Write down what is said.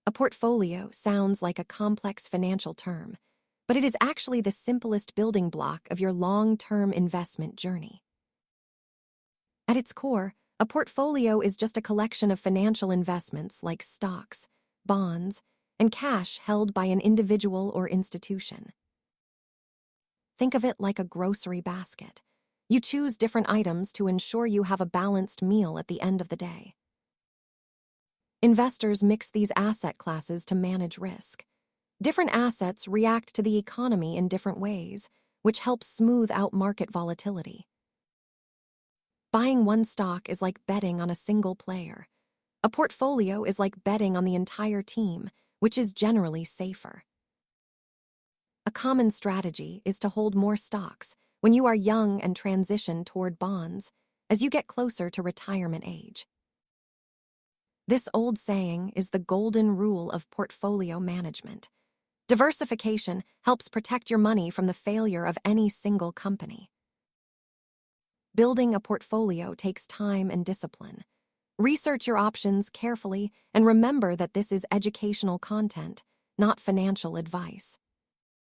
A portfolio sounds like a complex financial term, but it is actually the simplest building block of your long-term investment journey. At its core, a portfolio is just a collection of financial investments like stocks, bonds, and cash held by an individual or institution. Think of it like a grocery basket. You choose different items to ensure you have a balanced meal at the end of the day. Investors mix these asset classes to manage risk. Different assets react to the economy in different ways, which helps smooth out market volatility. Buying one stock is like betting on a single player. A portfolio is like betting on the entire team, which is generally safer. A common strategy is to hold more stocks when you are young and transition toward bonds as you get closer to retirement age. This old saying is the golden rule of portfolio management. Diversification helps protect your money from the failure of any single company. Building a portfolio takes time and discipline. Research your options carefully and remember that this is educational content, not financial advice.